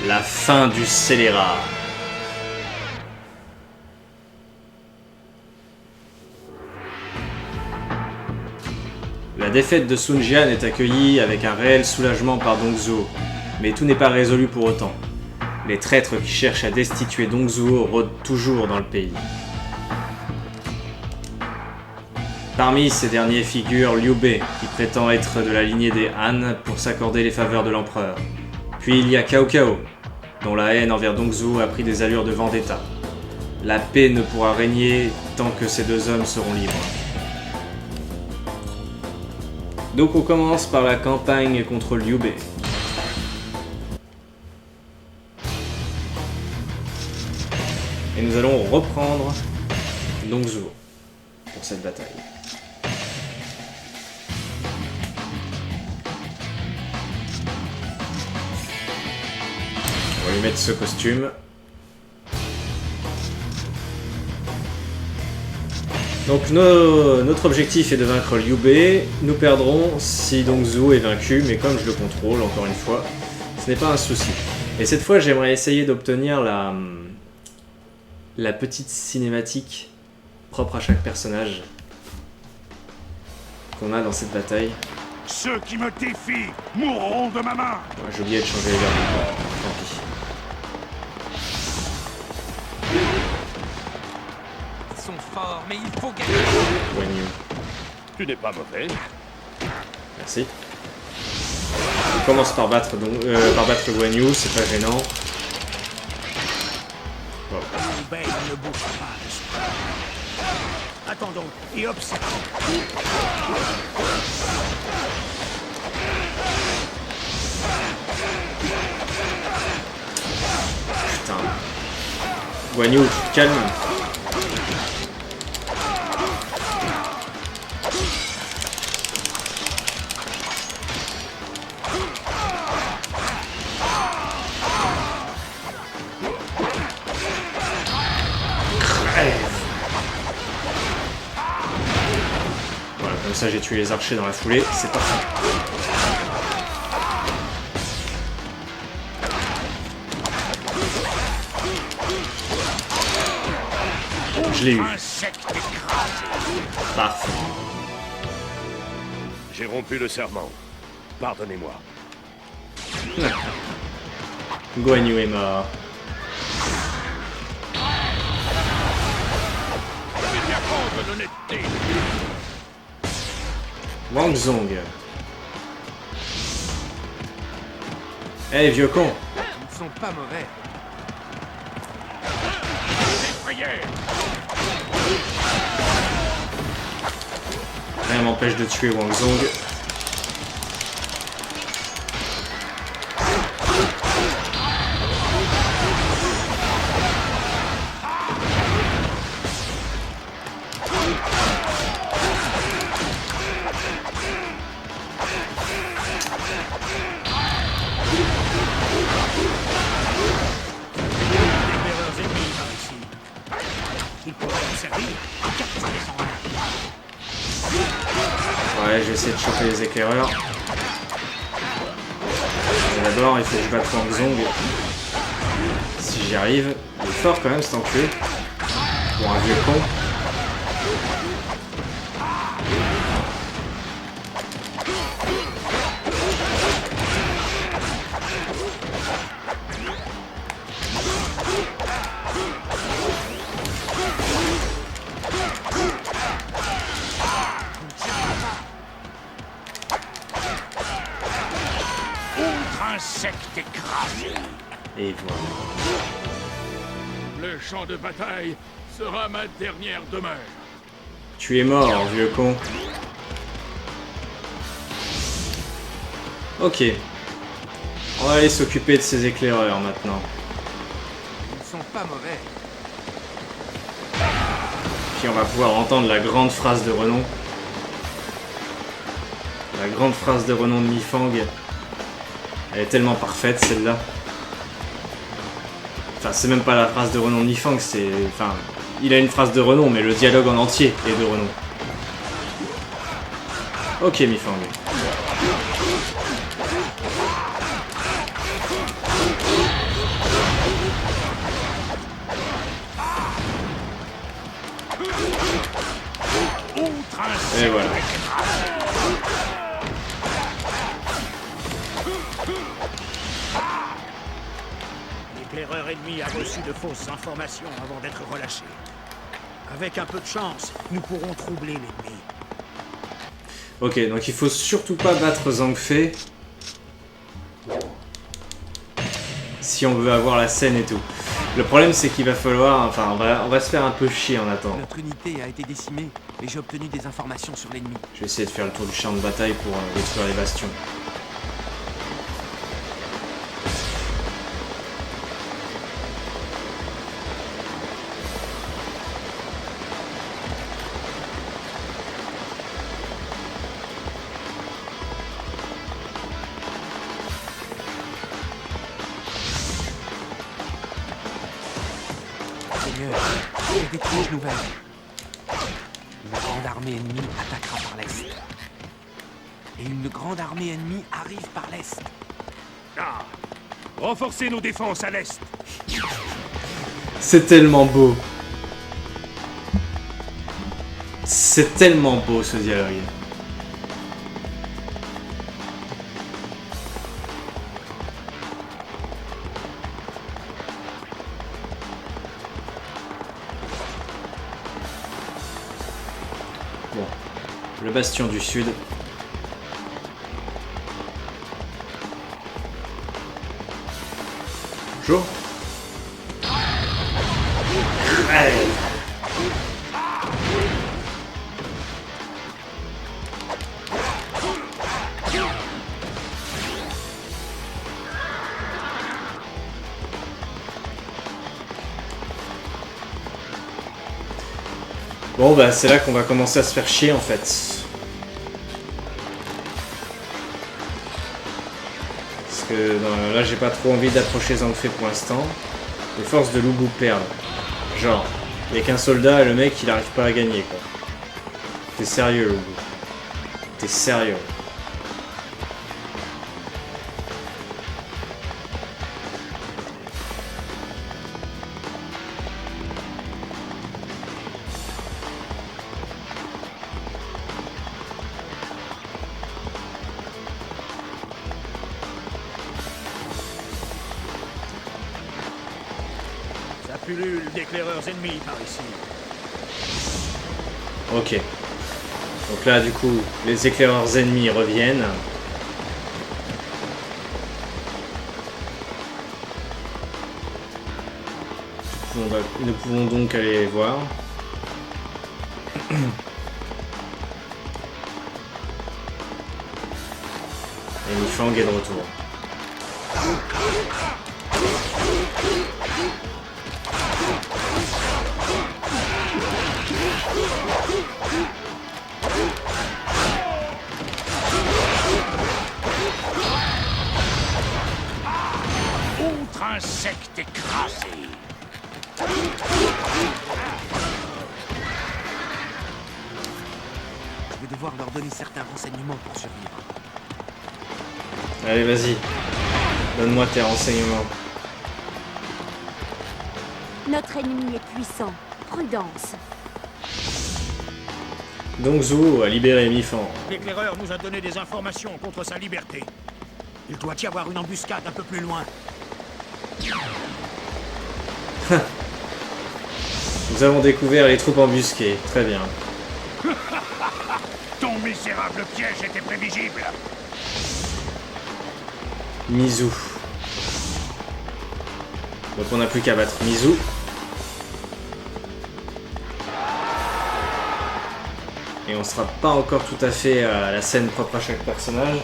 La fin du scélérat. La défaite de Sun Jian est accueillie avec un réel soulagement par Dong Zhuo, mais tout n'est pas résolu pour autant. Les traîtres qui cherchent à destituer Dong Zhuo rôdent toujours dans le pays. Parmi ces derniers figure Liu Bei, qui prétend être de la lignée des Han pour s'accorder les faveurs de l'empereur. Puis il y a Cao Cao, dont la haine envers Dong Zhuo a pris des allures de vendetta. La paix ne pourra régner tant que ces deux hommes seront libres. Donc on commence par la campagne contre Liu Bei. Et nous allons reprendre Dong Zhuo pour cette bataille. On va lui mettre ce costume. Donc notre objectif est de vaincre Liu Bei. Nous perdrons si Dong Zhuo est vaincu, mais comme je le contrôle, encore une fois, ce n'est pas un souci. Et cette fois, j'aimerais essayer d'obtenir la petite cinématique propre à chaque personnage qu'on a dans cette bataille. Ceux qui me défient mourront de ma main. Ouais, j'ai oublié de changer les verres. Tant pis. Ils sont forts, mais il faut gagner. Guan Yu. Tu n'es pas mauvais. Merci. On commence par battre Guan Yu, c'est pas gênant. Bon. Liu Bei ne bouge pas. Attendons et observons. Putain. Guan Yu, tu te calmes. Voilà, comme ça j'ai tué les archers dans la foulée, c'est parfait. Je l'ai eu. Insecte écrasé. Parfait. J'ai rompu le serment. Pardonnez-moi. Guan Yu est mort. De l'honnêteté. Wang Zhong. Eh vieux con. Ils ne sont pas mauvais. Prière. Rien m'empêche de tuer Wang Zhong. Il pourrait me servir. Ouais, je vais essayer de choper les éclaireurs. Mais d'abord, il faut que je batte Wang Zhong. Si j'y arrive. Il est fort quand même, cet enculé. Pour un vieux con. Insecte écrasé. Et voilà. Le champ de bataille sera ma dernière demeure. Tu es mort, vieux con. Ok. On va aller s'occuper de ces éclaireurs maintenant. Ils ne sont pas mauvais. Puis on va pouvoir entendre la grande phrase de renom. La grande phrase de renom de Mi Fang. Elle est tellement parfaite celle-là. Enfin, c'est même pas la phrase de renom de Mi Fang, c'est. Enfin, il a une phrase de renom, mais le dialogue en entier est de renom. Ok, Mi Fang. Et voilà. L'éclaireur ennemi a reçu de fausses informations avant d'être relâché. Avec un peu de chance, nous pourrons troubler l'ennemi. Ok, donc il faut surtout pas battre Zhang Fei si on veut avoir la scène et tout. Le problème c'est qu'il va falloir, enfin on va se faire un peu chier en attendant. Notre unité a été décimée, mais j'ai obtenu des informations sur l'ennemi. Je vais essayer de faire le tour du champ de bataille pour détruire les bastions. Seigneur, j'ai d'étranges nouvelles. Une grande armée ennemie attaquera par l'est. Et une grande armée ennemie arrive par l'est. Ah! Renforcez nos défenses à l'est. C'est tellement beau. C'est tellement beau ce dialogue. Bon, le bastion du sud. Bonjour. Allez. Bon bah c'est là qu'on va commencer à se faire chier en fait. Parce que là j'ai pas trop envie d'approcher Zhang Fei pour l'instant. Les forces de Lu Bu perdent. Genre, il n'y a qu'un soldat et le mec il arrive pas à gagner quoi. T'es sérieux Lu Bu? T'es sérieux? Ça pullule d'éclaireurs ennemis par ici. Ok. Donc là du coup, les éclaireurs ennemis reviennent. Nous pouvons donc aller les voir. Et Mifang est de retour. Outre insecte écrasé. Je vais devoir leur donner certains renseignements pour survivre. Allez vas-y. Donne-moi tes renseignements. Notre ennemi est puissant. Prudence. Donc Zhou a libéré Mifang. L'éclaireur nous a donné des informations contre sa liberté. Il doit y avoir une embuscade un peu plus loin. Nous avons découvert les troupes embusquées. Très bien. Ton misérable piège était prévisible. Mizu. Donc on n'a plus qu'à battre Mizu. Et on sera pas encore tout à fait à la scène propre à chaque personnage.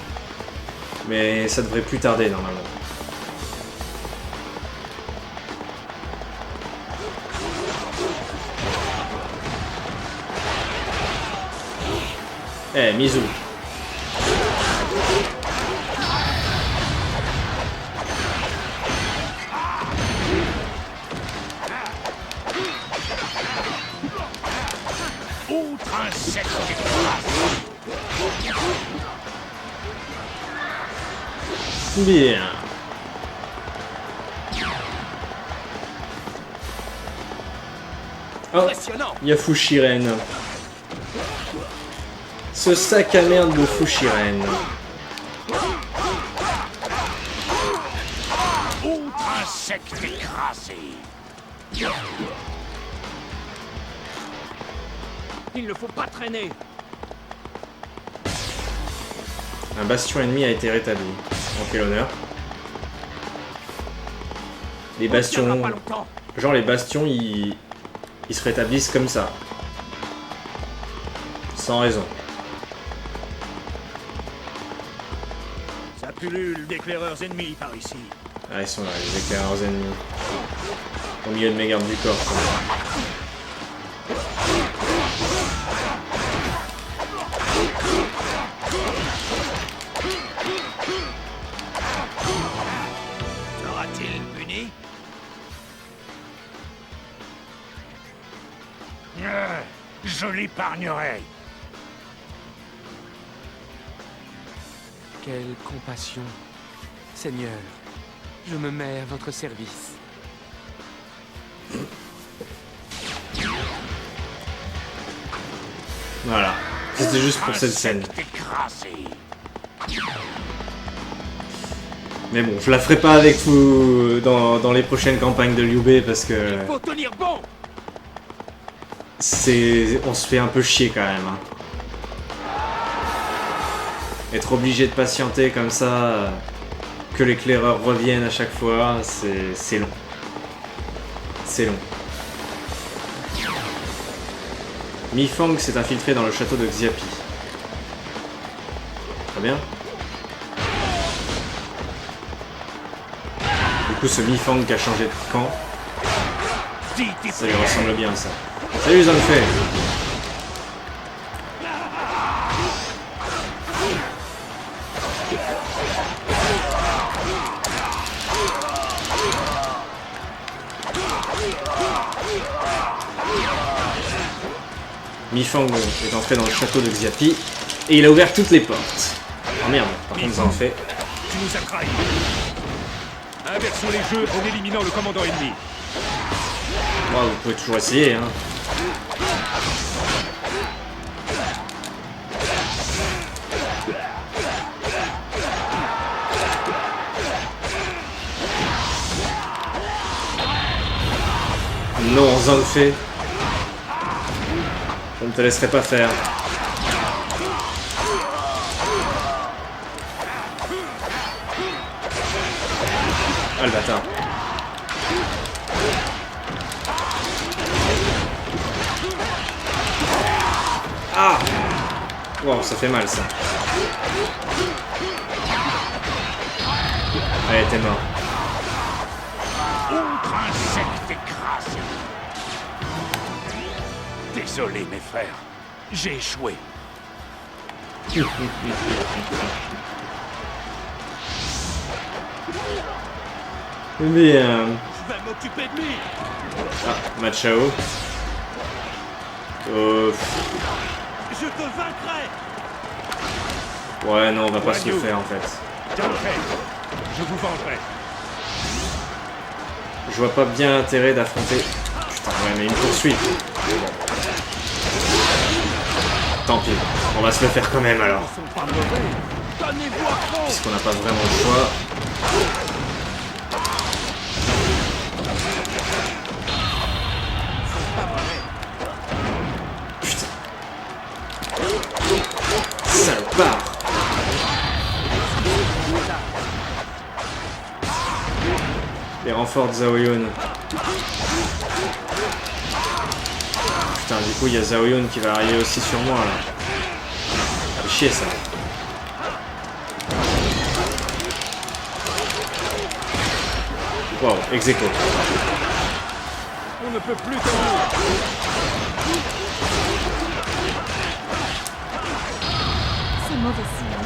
Mais ça devrait plus tarder normalement. Eh, Mizu. Outre insecte écrasé. Bien. Oh, Impressionnant! il y a Fushiren. Ce sac à merde de Fushiren. Autre insecte écrasé. Il ne faut pas traîner. Un bastion ennemi a été rétabli. En quel honneur. Les bastions... Pas longtemps. Genre les bastions, ils se rétablissent comme ça. Sans raison. Ça pullule d'éclaireurs ennemis par ici. Ah, ils sont là, les éclaireurs ennemis. Au milieu de mes gardes du corps. Quoi. Sera-t-il puni? Je l'épargnerai. Quelle compassion. Seigneur, je me mets à votre service. Voilà. C'était juste pour cette scène. Écrasé. Mais bon, je la ferai pas avec vous dans les prochaines campagnes de Liu Bei parce que Faut tenir bon. on se fait un peu chier quand même. Hein. Être obligé de patienter comme ça, que l'éclaireur revienne à chaque fois, c'est long. C'est long. Mi Fang s'est infiltré dans le château de Xiapi. Très bien. Du coup, ce Mi Fang qui a changé de camp, ça lui ressemble bien ça. Salut Zhangfei. Mi Fang est entré dans le château de Xiapi et il a ouvert toutes les portes. Oh merde, par contre Zhangfei. Tu nous as trahis. Inversons les jeux en éliminant le commandant ennemi. Moi, vous pouvez toujours essayer, hein. Non, Zhangfei. Je ne te laisserai pas faire. Ah le bâtard. Ah! Wow, ça fait mal ça. Allez, t'es mort. Autre insecte écrasé. Désolé, mes frères. J'ai échoué. Bien. Je vais m'occuper de lui. Ah, Machao. Je te vaincrai. Ouais, non, on va pas se le faire en fait. Bien fait. Je vous vengerai. Je vois pas bien l'intérêt d'affronter. Putain, ouais, mais une poursuite. Tant pis, on va se le faire quand même alors. Ils sont pas mauvais. Donnez-vous à fond. Puisqu'on n'a pas vraiment le choix. Putain. Salopard. Les renforts de Zhao Yun. Putain, du coup, il y a Zhao Yun qui va arriver aussi sur moi là. Ça fait chier ça. Wow, ex aequo. On ne peut plus tenir. C'est mauvais signe.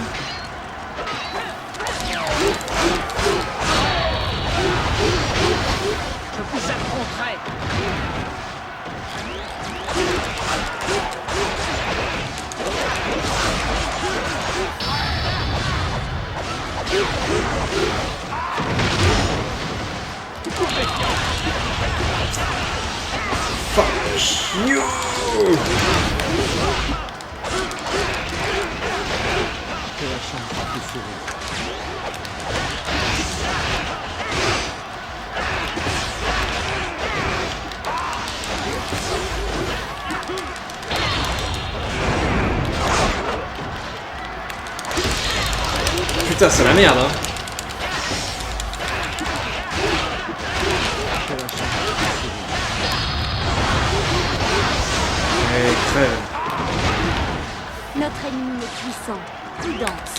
Je vous affronterai. Fuck you! sourire. Putain, c'est la merde, hein. Allez, crève. Notre ennemi est puissant. Prudence.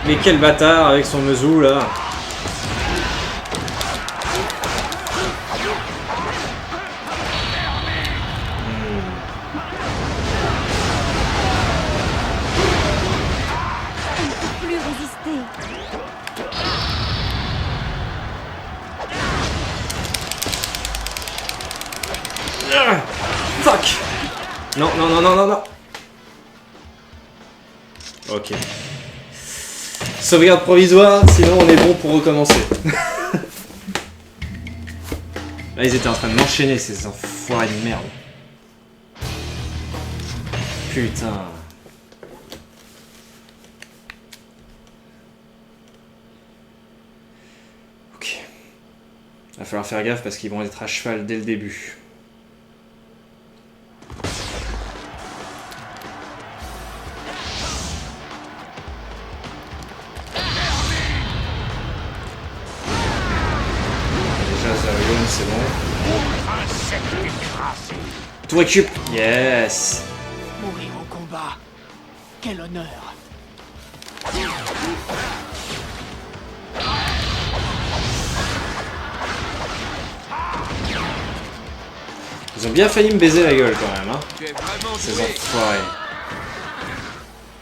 Mais quel bâtard avec son mesou là. Elle ne peut plus résister. Ah, fuck. Non, non, non, non, non, non. Ok. Sauvegarde provisoire, sinon on est bon pour recommencer. Là, ils étaient en train de m'enchaîner, ces enfoirés de merde. Putain. Ok. Va falloir faire gaffe parce qu'ils vont être à cheval dès le début. C'est bon. Insecte écrasé. Tout récup. Yes. Mourir au combat. Quel honneur. Ils ont bien failli me baiser la gueule quand même, hein. Tu es vraiment Ces doué. enfoirés.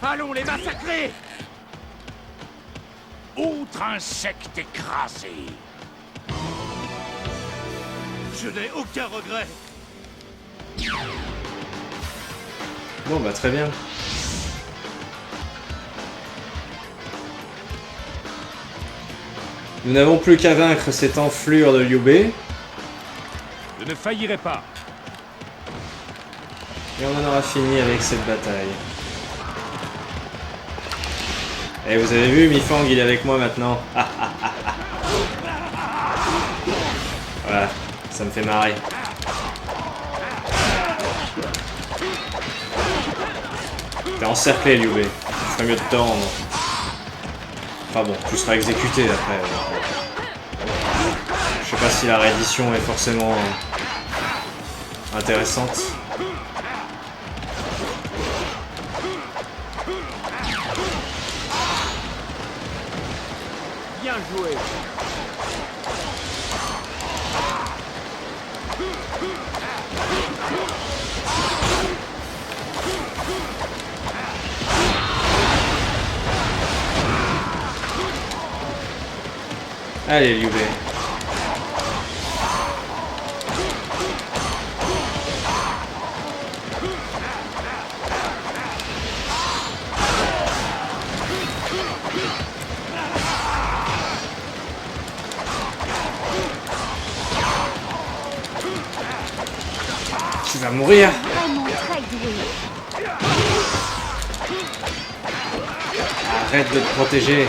Allons les massacrer. Autre insecte écrasé. Je n'ai aucun regret. Bon bah très bien. Nous n'avons plus qu'à vaincre cette enflure de Liu Bei. Je ne faillirai pas. Et on en aura fini avec cette bataille. Et vous avez vu, Mi Fang, il est avec moi maintenant. Voilà, ça me fait marrer. T'es encerclé, Liu Bei. Tu ferais mieux de te rendre. Enfin bon, tu seras exécuté après. Je sais pas si la réédition est forcément intéressante. Bien joué. Allez, Liu Bei. Tu vas mourir. Vraiment très doué. Arrête de te protéger.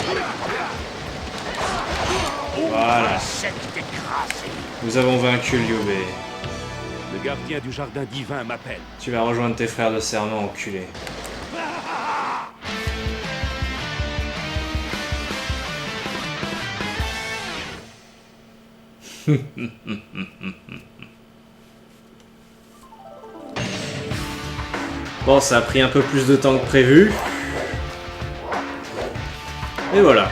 Voilà. Insecte écrasé. Nous avons vaincu Liu Bei. Le gardien du jardin divin m'appelle. Tu vas rejoindre tes frères de serment, enculé. Bon, ça a pris un peu plus de temps que prévu. Et voilà.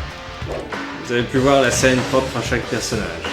Vous avez pu voir la scène propre à chaque personnage.